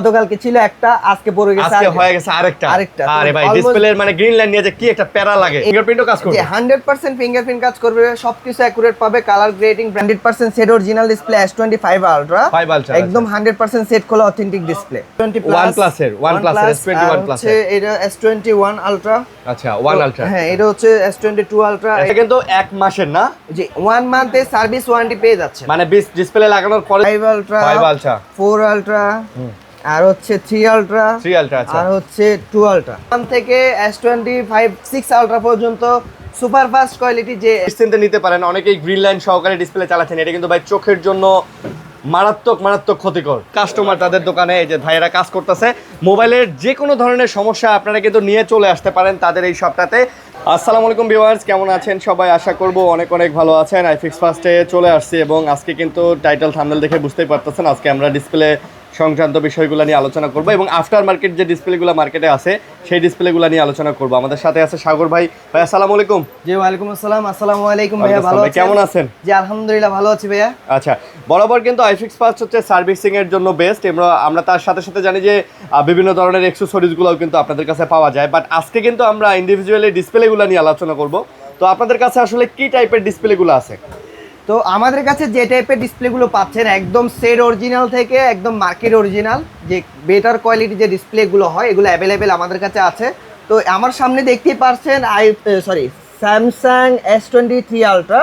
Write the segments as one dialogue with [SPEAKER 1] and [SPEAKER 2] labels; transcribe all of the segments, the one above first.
[SPEAKER 1] গতকালকে ছিল একটা, আজকে পড়ে গেছে,
[SPEAKER 2] আজকে হয়ে গেছে আরেকটা। আরে ভাই ডিসপ্লের মানে গ্রিন লাইন নিয়ে যে কি একটা প্যারা লাগে। ফিঙ্গারপ্রিন্টও কাজ করবে?
[SPEAKER 1] 100% ফিঙ্গারপ্রিন্ট কাজ করবে, সবকিছু অ্যাকুরেট পাবে, colour grading 100% set original display S25 ultra, একদম 100% সেট খোলা অথেন্টিক ডিসপ্লে।
[SPEAKER 2] OnePlus এর S21 প্লাস
[SPEAKER 1] আছে, এটা S21 আলট্রা।
[SPEAKER 2] আচ্ছা 1 আলট্রা,
[SPEAKER 1] হ্যাঁ এটা হচ্ছে S22 আলট্রা।
[SPEAKER 2] এটা কিন্তু 1 মাসের না,
[SPEAKER 1] জি 1 মান্থের সার্ভিস ওয়ারেন্টি পেয়ে যাচ্ছে।
[SPEAKER 2] মানে ডিসপ্লে লাগানোর পরে
[SPEAKER 1] 5 আলট্রা, 4 আলট্রা, আর হচ্ছে 3 আলট্রা,
[SPEAKER 2] আচ্ছা,
[SPEAKER 1] আর হচ্ছে 2 আলট্রা। 1 থেকে S25 6 আলট্রা পর্যন্ত সুপার ফাস্ট কোয়ালিটি যে
[SPEAKER 2] নিশ্চিন্তে নিতে পারেন। অনেকেই গ্রিন লাইন সহকারে ডিসপ্লে চালাচ্ছেন, এটা কিন্তু ভাই চোখের জন্য মারাত্মক ক্ষতিকর। কাস্টমার তাদের দোকানে এই যে ভাইয়েরা কাজ করতেছে, মোবাইলের যে কোনো ধরনের সমস্যা আপনারা কিন্তু নিয়ে চলে আসতে পারেন তাদের এই শপটাতে। আসসালামু আলাইকুম ভিউয়ার্স, কেমন আছেন সবাই? আশা করব অনেক ভালো আছেন। আইফিক্স ফার্স্টে চলে আসছি এবং আজকে কিন্তু টাইটেল থাম্বনেল দেখে বুঝতেই পারতেছেন আজকে আমরা ডিসপ্লে সংক্রান্ত বিষয়গুলো নিয়ে আলোচনা করব এবং আফটার মার্কেট যে ডিসপ্লেগুলো মার্কেটে আছে সেই ডিসপ্লেগুলো নিয়ে আলোচনা করব। আমাদের সাথে আছে সাগর ভাই। ভাই আসসালামু আলাইকুম।
[SPEAKER 1] জি ওয়ালাইকুম আসসালাম। আসসালামু আলাইকুম ভাইয়া, ভালো আছেন?
[SPEAKER 2] কেমন আছেন?
[SPEAKER 1] জি আলহামদুলিল্লাহ ভালো আছি ভাইয়া।
[SPEAKER 2] আচ্ছা, বরাবর কিন্তু আইফিক্স ফার্স্ট হচ্ছে সার্ভিসিং এর জন্য বেস্ট। আমরা তার সাথে সাথে জানি যে বিভিন্ন ধরনের অ্যাকসেসরিজগুলোও কিন্তু আপনাদের কাছে পাওয়া যায়, বাট আজকে কিন্তু আমরা ইন্ডিভিজুয়ালি ডিসপ্লেগুলো নিয়ে আলোচনা করব। তো আপনাদের কাছে আসলে কি টাইপের ডিসপ্লেগুলো আছে?
[SPEAKER 1] তো আমাদের কাছে যে টাইপের ডিসপ্লেগুলো পাচ্ছেন একদম সেট অরিজিনাল থেকে একদম মার্কেট অরিজিনাল যে বেটার কোয়ালিটি যে ডিসপ্লেগুলো হয় এগুলো অ্যাভেলেবেল আমাদের কাছে আছে। তো আমার সামনে দেখতেই পাচ্ছেন স্যামসাং S23 আলট্রা,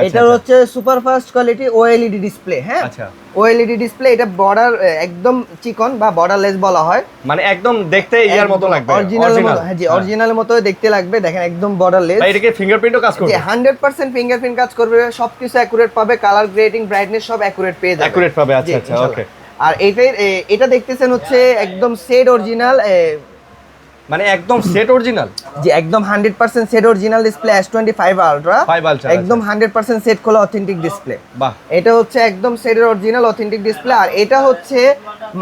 [SPEAKER 1] এটা হচ্ছে super fast quality OLED display. হ্যাঁ
[SPEAKER 2] আচ্ছা,
[SPEAKER 1] OLED ডিসপ্লে, এটা বর্ডার একদম চিকন বা বর্ডারলেস বলা হয়,
[SPEAKER 2] মানে একদম দেখতে ইয়ার মতো লাগবে,
[SPEAKER 1] অরিজিনাল। হ্যাঁ জি অরিজিনাল মতো দেখতে লাগবে, দেখেন একদম বর্ডারলেস।
[SPEAKER 2] ভাই এটা কি ফিঙ্গারপ্রিন্টও কাজ করবে?
[SPEAKER 1] 100% ফিঙ্গারপ্রিন্ট কাজ করবে, সবকিছু অ্যাকুরেট পাবে, কালার গ্রেডিং ব্রাইটনেস সব অ্যাকুরেট পেয়ে যাবে,
[SPEAKER 2] অ্যাকুরেট পাবে। আচ্ছা ওকে।
[SPEAKER 1] আর এটা দেখতেছেন হচ্ছে একদম সেট অরিজিনাল,
[SPEAKER 2] মানে একদম সেট অরিজিনাল?
[SPEAKER 1] জি একদম 100% set original display S25 ultra, একদম 100% সেট খোলা অথেন্টিক ডিসপ্লে।
[SPEAKER 2] বাহ,
[SPEAKER 1] এটা হচ্ছে একদম সেটের অরিজিনাল অথেন্টিক ডিসপ্লে, আর এটা হচ্ছে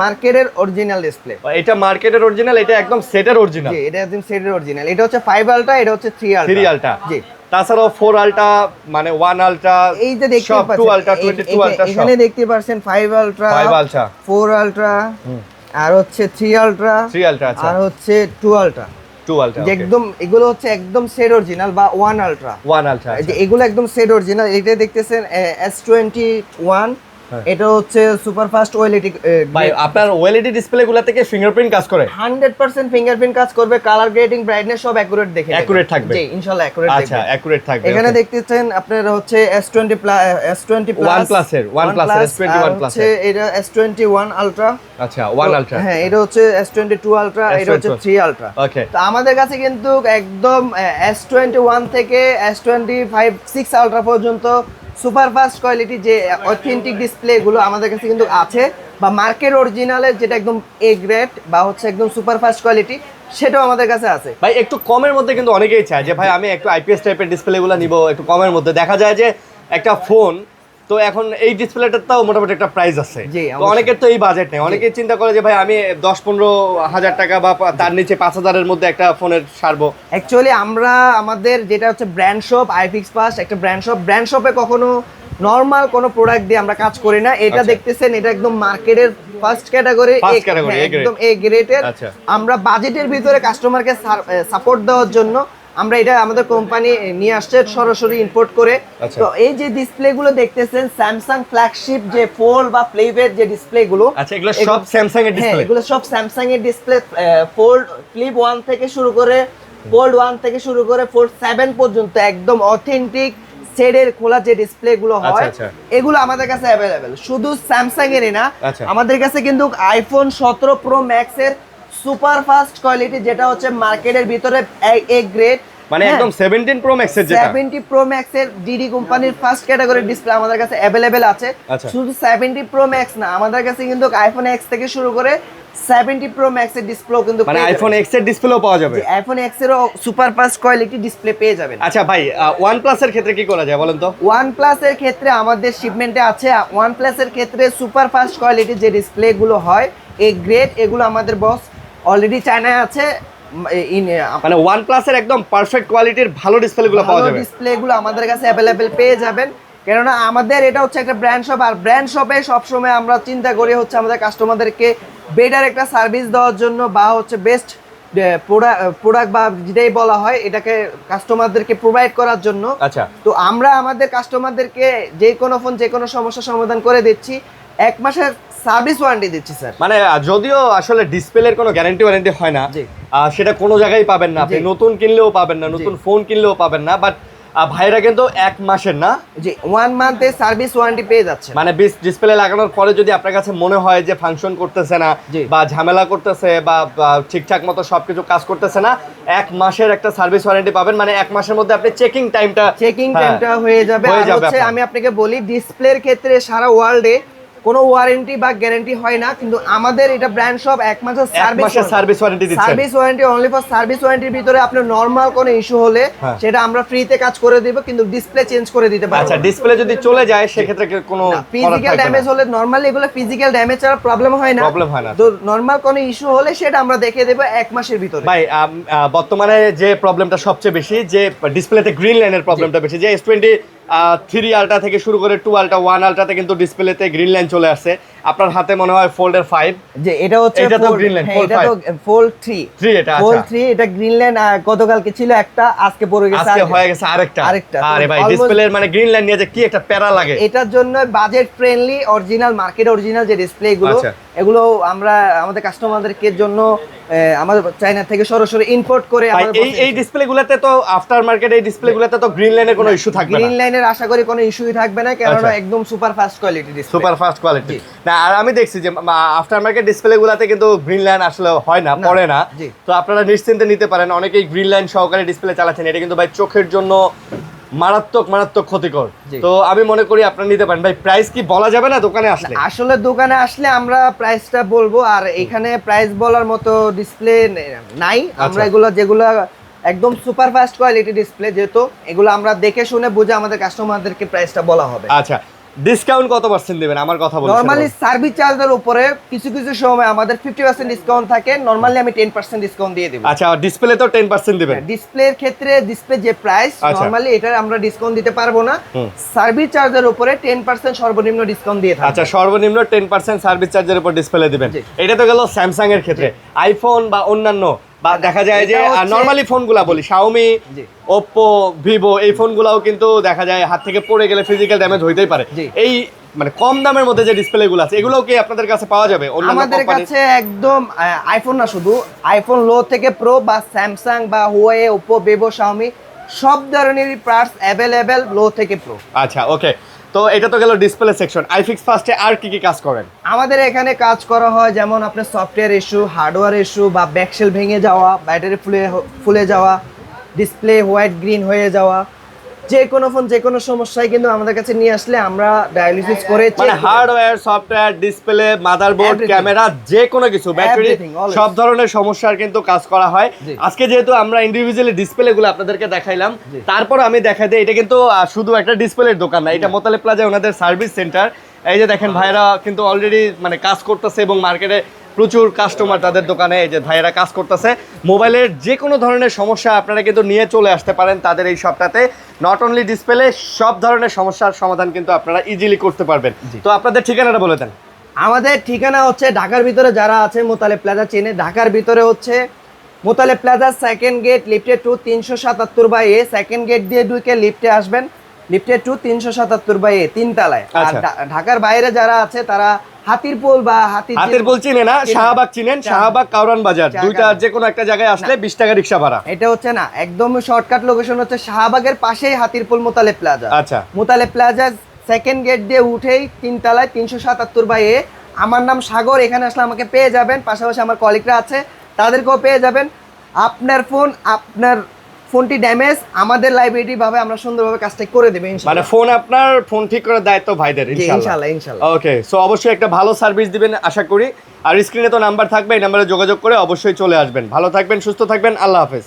[SPEAKER 1] মার্কেটের অরিজিনাল ডিসপ্লে।
[SPEAKER 2] এটা মার্কেটের অরিজিনাল, এটা একদম সেটের অরিজিনাল।
[SPEAKER 1] জি এটা একদম সেটের অরিজিনাল। এটা হচ্ছে 5 আলট্রা, এটা হচ্ছে 3 আলট্রা। জি
[SPEAKER 2] তাছাড়াও 4 আলট্রা, মানে 1 আলট্রা,
[SPEAKER 1] এই যে দেখতে পাচ্ছেন
[SPEAKER 2] 2 আলট্রা, 22 আলট্রা,
[SPEAKER 1] এখানে দেখতে পাচ্ছেন 5 আলট্রা, 4 আলট্রা, আর হচ্ছে 3 আলট্রা, আর হচ্ছে 2 আলট্রা। একদম এগুলো হচ্ছে একদম সেট অরিজিনাল বা 1 আলট্রা। যে এগুলো একদম সেট অরিজিনাল। এটা দেখতেছেন S21, এটা হচ্ছে সুপার ফাস্ট OLED।
[SPEAKER 2] ভাই আপনার OLED ডিসপ্লেগুলো থেকে ফিঙ্গারপ্রিন্ট কাজ করে?
[SPEAKER 1] 100% ফিঙ্গারপ্রিন্ট কাজ করবে, কালার গ্রেডিং ব্রাইটনেস সব অ্যাকুরেট দেখে
[SPEAKER 2] অ্যাকুরেট থাকবে।
[SPEAKER 1] জি ইনশাআল্লাহ অ্যাকুরেট দেখবে।
[SPEAKER 2] আচ্ছা অ্যাকুরেট থাকবে।
[SPEAKER 1] এখানে দেখতেছেন আপনার হচ্ছে S20 প্লাস,
[SPEAKER 2] OnePlus এর S21 প্লাস,
[SPEAKER 1] এটা S21 আলট্রা।
[SPEAKER 2] আচ্ছা 1 আলট্রা।
[SPEAKER 1] হ্যাঁ এটা হচ্ছে S22 আলট্রা, এটা হচ্ছে 3 আলট্রা।
[SPEAKER 2] ওকে।
[SPEAKER 1] তো আমাদের কাছে কিন্তু একদম S21 থেকে S25 6 আলট্রা পর্যন্ত সুপার ফাস্ট কোয়ালিটি যে অথেন্টিক ডিসপ্লে গুলো আমাদের কাছে কিন্তু আছে, বা মার্কেট অরিজিনালের যেটা একদম A গ্রেড বা হচ্ছে একদম সুপার ফাস্ট কোয়ালিটি, সেটাও আমাদের কাছে আছে।
[SPEAKER 2] ভাই একটু কমের মধ্যে কিন্তু অনেকেই চায় যে ভাই আমি একটু IPS টাইপের ডিসপ্লেগুলো নিব একটু কমের মধ্যে। দেখা যায় যে একটা ফোন তো এখন এই ডিসপ্লেটার তাও মোটামুটি একটা প্রাইস আছে, তো অনেকের তো এই বাজেট নেই। অনেকেই চিন্তা করে যে ভাই আমি 10-15 হাজার টাকা বা তার নিচে 5,000-এর মধ্যে একটা ফোনের সারবো।
[SPEAKER 1] অ্যাকচুয়ালি আমরা আমাদের যেটা হচ্ছে ব্র্যান্ড শপ, আইফিক্স ফার্স্ট একটা ব্র্যান্ড শপে কখনো নরমাল কোনো প্রোডাক্ট দিয়ে আমরা কাজ করি না। এটা দেখতেছেন এটা একদম মার্কেটের ফার্স্ট ক্যাটাগরি, একদম A গ্রেডের। আমরা বাজেটের ভিতরে কাস্টমারকে সাপোর্ট দেওয়ার জন্য আমরা এটা আমাদের কোম্পানি নিয়ে আসছে সরাসরি ইম্পোর্ট করে। তো এই যে ডিসপ্লে গুলো দেখতেছেন স্যামসাং ফ্ল্যাগশিপ যে ফোল্ড বা ফ্লিপের যে ডিসপ্লে গুলো,
[SPEAKER 2] আচ্ছা এগুলো সব স্যামসাং এর ডিসপ্লে?
[SPEAKER 1] এগুলো সব স্যামসাং এর ডিসপ্লে। ফোল্ড ফ্লিপ 1 থেকে শুরু করে ফোল্ড 1 থেকে শুরু করে ফোল্ড 7 পর্যন্ত একদম অথেন্টিক সেটের খোলা যে ডিসপ্লে গুলো হয় এগুলো আমাদের কাছে অ্যাভেলেবেল। শুধু স্যামসাং এরই না, আমাদের কাছে কিন্তু আইফোন 17 প্রো ম্যাক্স এর সুপার ফাস্ট কোয়ালিটি যেটা হচ্ছে মার্কেটের ভিতরে A গ্রেড,
[SPEAKER 2] মানে একদম 17 প্রো ম্যাক্স এর, যেটা
[SPEAKER 1] 70 প্রো ম্যাক্স এর ডিডি কোম্পানির ফার্স্ট ক্যাটাগরির ডিসপ্লে আমাদের কাছে अवेलेबल আছে। শুধু 70 প্রো ম্যাক্স না, আমাদের কাছে কিন্তু আইফোন X থেকে শুরু করে 70 প্রো ম্যাক্স এর ডিসপ্লেও কিন্তু,
[SPEAKER 2] মানে আইফোন X এর ডিসপ্লেও পাওয়া যাবে।
[SPEAKER 1] আইফোন X এরও সুপার ফাস্ট কোয়ালিটি ডিসপ্লে পেয়ে যাবেন।
[SPEAKER 2] আচ্ছা ভাই OnePlus এর ক্ষেত্রে কি করা যায় বলেন তো?
[SPEAKER 1] OnePlus এর ক্ষেত্রে আমাদের শিপমেন্টে আছে। OnePlus এর ক্ষেত্রে সুপার ফাস্ট কোয়ালিটি যে ডিসপ্লে গুলো হয় A গ্রেড, এগুলো আমাদের বস অলরেডি চায়নায় আছে।
[SPEAKER 2] মানে OnePlus এর একদম পারফেক্ট কোয়ালিটির ভালো ডিসপ্লেগুলো পাওয়া যাবে,
[SPEAKER 1] ডিসপ্লেগুলো আমাদের কাছে अवेलेबल পেয়ে যাবেন। কেননা আমাদের এটা হচ্ছে একটা ব্র্যান্ড শপ, আর ব্র্যান্ড শপে সবসময় আমরা চিন্তা করি হচ্ছে আমাদের কাস্টমারদেরকে বেটার একটা সার্ভিস দেওয়ার জন্য, বা হচ্ছে বেস্ট প্রোডাক্ট বা যেটাই বলা হয় এটাকে কাস্টমারদেরকে প্রোভাইড করার জন্য।
[SPEAKER 2] আচ্ছা,
[SPEAKER 1] তো আমরা আমাদের কাস্টমারদেরকে যে কোনো ফোন যে কোনো সমস্যার সমাধান করে দিচ্ছি, 1 মাসের সার্ভিস ওয়ারেন্টি দিচ্ছি স্যার।
[SPEAKER 2] মানে যদিও আসলে ডিসপ্লের কোনো গ্যারান্টি ওয়ারেন্টি হয় না, সেটা কোনো জায়গায় পাবেন না, আপনি নতুন কিনলেও পাবেন না, নতুন ফোন কিনলেও পাবেন না, বাট ভাইরা কিন্তু 1 মাসের না,
[SPEAKER 1] জি 1 মান্থের সার্ভিস ওয়ারেন্টি পেয়ে যাচ্ছে।
[SPEAKER 2] মানে ডিসপ্লে লাগানোর পরে যদি আপনার কাছে মনে হয় যে ফাংশন করতেছে না বা ঝামেলা করতেছে বা ঠিকঠাক মতো সবকিছু কাজ করতেছে না, 1 মাসের একটা সার্ভিস ওয়ারেন্টি পাবেন। মানে 1 মাসের মধ্যে আপনি চেকিং টাইমটা
[SPEAKER 1] হয়ে যাবে। আর হচ্ছে আমি আপনাকে বলি, ডিসপ্লের ক্ষেত্রে সারা ওয়ার্ল্ডে কোনো ওয়ারেন্টি বা গ্যারান্টি হয় না, কিন্তু আমাদের এটা ব্র্যান্ড শপ 1 মাসের
[SPEAKER 2] সার্ভিস ওয়ারেন্টি দিচ্ছে।
[SPEAKER 1] Service warranty only for service ওয়ারেন্টির ভিতরে আপনার নরমাল কোনো ইস্যু হলে সেটা আমরা ফ্রিতে কাজ করে দেব, কিন্তু ডিসপ্লে চেঞ্জ করে দিতে পারবো।
[SPEAKER 2] আচ্ছা, ডিসপ্লে যদি চলে যায় সেক্ষেত্রে কোনো
[SPEAKER 1] ফিজিক্যাল ড্যামেজ হলে, নরমালি এগুলো ফিজিক্যাল ড্যামেজ ছাড়া প্রবলেম হয় না, তো নরমাল কোনো ইস্যু হলে সেটা আমরা দেখিয়ে দেব 1 মাসের ভিতরে।
[SPEAKER 2] ভাই বর্তমানে যে প্রবলেমটা সবচেয়ে বেশি, যে ডিসপ্লেতে গ্রিন লাইনের প্রবলেমটা বেশি, যে S20 3 আলট্রা থেকে শুরু করে 2 আলট্রা 1 আলট্রাতে কিন্তু ডিসপ্লেতে গ্রিন লাইন চলে আসছে। আপনার হাতে মনে হয় ফোল্ডের 5,
[SPEAKER 1] যে এটা হচ্ছে
[SPEAKER 2] এটা তো গ্রিন লাইন,
[SPEAKER 1] এটা তো ফোল্ড 3
[SPEAKER 2] এটা।
[SPEAKER 1] ফোল্ড 3 এটা গ্রিন লাইন গতকালকে ছিল একটা, আজকে পড়ে গেছে,
[SPEAKER 2] আজকে হয়ে গেছে আরেকটা। আরে ভাই, ডিসপ্লের মানে গ্রিন লাইন নিয়ে যে কি একটা প্যারা লাগে।
[SPEAKER 1] এটার জন্য budget friendly original, market original যে ডিসপ্লে এগুলো আমরা আমাদের কাস্টমারদের জন্য আমাদের চায়না থেকে সরাসরি ইম্পোর্ট করে
[SPEAKER 2] এই ডিসপ্লেগুলোতে তো আফটার মার্কেট, এই ডিসপ্লেগুলোতে তো গ্রিন লাইনের কোনো ইস্যু থাকবে না।
[SPEAKER 1] গ্রিন লাইনের আশা করি কোনো ইস্যুই থাকবে না, কারণ একদম super fast quality display,
[SPEAKER 2] super fast quality. না, আর আমি দেখছি যে আফটার মার্কেট ডিসপ্লেগুলোতে কিন্তু গ্রিন লাইন আসলে হয় না, পড়ে না, তো আপনারা নিশ্চিন্তে নিতে পারেন। অনেকেই গ্রিন লাইন সহকারে ডিসপ্লে চালাচ্ছেন, এটা কিন্তু ভাই চোখের জন্য মারাত্মক ক্ষতিকর। তো আমি মনে করি আপনারা নিতে পারেন। ভাই, প্রাইস কি বলা যাবে না দোকানে আসলে?
[SPEAKER 1] আসলে দোকানে আসলে আমরা প্রাইসটা বলবো, আর এখানে প্রাইস বলার মতো ডিসপ্লে নাই। আমরা যেগুলো একদম সুপার ফাস্ট কোয়ালিটি ডিসপ্লে, যেহেতু এগুলো আমরা দেখে শুনে বুঝে আমাদের কাস্টমারদেরকে প্রাইসটা বলা হবে।
[SPEAKER 2] আচ্ছা, ডিসকাউন্ট কত পার্সেন্ট দিবেন আমার কথা বলুন।
[SPEAKER 1] নরমালি সার্ভিস চার্জের উপরে কিছু কিছু সময় আমাদের 50% ডিসকাউন্ট থাকে, নরমালি আমি 10% ডিসকাউন্ট দিয়ে দেব।
[SPEAKER 2] আচ্ছা, ডিসপ্লে তো 10% দিবেন।
[SPEAKER 1] ডিসপ্লের ক্ষেত্রে ডিসপ্লে যে প্রাইস, নরমালি এটা আমরা ডিসকাউন্ট দিতে পারবো না, সার্ভিস চার্জের উপরে 10% সর্বনিম্ন ডিসকাউন্ট দিয়ে থাকি।
[SPEAKER 2] আচ্ছা, সর্বনিম্ন 10% সার্ভিস চার্জের উপর ডিসপ্লে দিবেন। এটা তো গেল স্যামসাং এর ক্ষেত্রে। আইফোন বা অন্যান্য বা দেখা যায় যে নরমালি ফোনগুলা বলি, Xiaomi, Oppo, Vivo, এই ফোনগুলাও কিন্তু দেখা যায় হাত থেকে পড়ে গেলে ফিজিক্যাল ড্যামেজ হইতেই পারে। এই মানে কম দামের মধ্যে যে ডিসপ্লেগুলো আছে, এগুলোও কি আপনাদের কাছে পাওয়া যাবে?
[SPEAKER 1] আমাদের কাছে একদম আইফোন না, শুধু আইফোন লো থেকে প্রো বা স্যামসাং বা Huawei, Oppo, Vivo, Xiaomi সব ধরনেরই পার্টস अवेलेबल লো থেকে প্রো।
[SPEAKER 2] আচ্ছা, ওকে। তো এটা তো গেল ডিসপ্লে সেকশন। আইফিক্স ফার্স্টে আর কি কি কাজ করেন?
[SPEAKER 1] আমাদের এখানে কাজ করা হয় যেমন আপনার সফটওয়্যার ইস্যু, হার্ডওয়্যার ইস্যু, বা ব্যাকশেল ভেঙে যাওয়া, ব্যাটারি ফুলে যাওয়া, ডিসপ্লে হোয়াইট গ্রিন হয়ে যাওয়া, যে কোনো ফোন যে কোনো সমস্যায় কিন্তু আমাদের কাছে নিয়ে আসলে আমরা ডায়ালিসিস করে
[SPEAKER 2] মানে hardware, software, display, motherboard, camera, যে কোনো কিছু, ব্যাটারি, সব ধরনের সমস্যার কিন্তু কাজ করা হয়। আজকে যেহেতু আমরা ইন্ডিভিজুয়ালি ডিসপ্লেগুলো আপনাদেরকে দেখাইলাম, তারপর আমি দেখাই দিই এটা কিন্তু শুধু একটা ডিসপ্লের দোকান না, এটা মোতালেব প্লাজায় ওনাদের সার্ভিস সেন্টার। এই যে দেখেন, ভাইরা কিন্তু অলরেডি মানে কাজ করতেছে এবং মার্কেটে প্রচুর কাস্টমার তাদের দোকানে। এই যে ভাইয়েরা কাজ করতেছে। মোবাইলের যে কোনো ধরনের সমস্যা আপনারা কিন্তু নিয়ে চলে আসতে পারেন তাদের এই শপটাতে। নট অনলি ডিসপ্লে, সব ধরনের সমস্যার সমাধান কিন্তু আপনারা ইজিলি করতে পারবেন। তো আপনাদের ঠিকানাটা বলে দেন।
[SPEAKER 1] আমাদের ঠিকানা হচ্ছে ঢাকার ভিতরে যারা আছে মোতালেব প্লাজা চেনে, ঢাকার ভিতরে হচ্ছে মোতালেব প্লাজা সেকেন্ড গেট, লিফটে 2 377/A, সেকেন্ড গেট দিয়ে ঢুকে লিফটে আসবেন, লিফটে 2 377/A 3 তলায়। আর ঢাকার বাইরে যারা আছে তারা হাতিরপুল বা
[SPEAKER 2] হাতিরপুল চিনে না, শাহবাগ চিনেন, শাহবাগ কাউরান বাজার, দুইটা যে কোনো একটা জায়গায় আসলে 20 টাকা রিকশা ভাড়া।
[SPEAKER 1] এটা হচ্ছে না, একদম শর্টকাট লোকেশন হচ্ছে শাহবাগের পাশেই হাতিরপুল মোতালেব প্লাজা।
[SPEAKER 2] আচ্ছা,
[SPEAKER 1] মোতালেব প্লাজা সেকেন্ড গেট দিয়ে উঠেই 3 তলায় 377/A। আমার নাম সাগর, এখানে আসলে আমাকে পেয়ে যাবেন, পাশাপাশি আমার কলিগরা আছে তাদেরকেও পেয়ে যাবেন। আপনার ফোনটি ড্যামেজ, আমাদের লাইব্রেরি ভাবে আমরা সুন্দরভাবে কাজটা করে দেব ইনশাআল্লাহ।
[SPEAKER 2] মানে ফোন ঠিক করার দায়িত্ব ভাইদের ইনশাআল্লাহ। ওকে, সো অবশ্যই একটা ভালো সার্ভিস দিবেন আশা করি। আর স্ক্রিনে তো নাম্বার থাকবে, এই নাম্বারে যোগাযোগ করে অবশ্যই চলে আসবেন। ভালো থাকবেন, সুস্থ থাকবেন, আল্লাহ হাফেজ।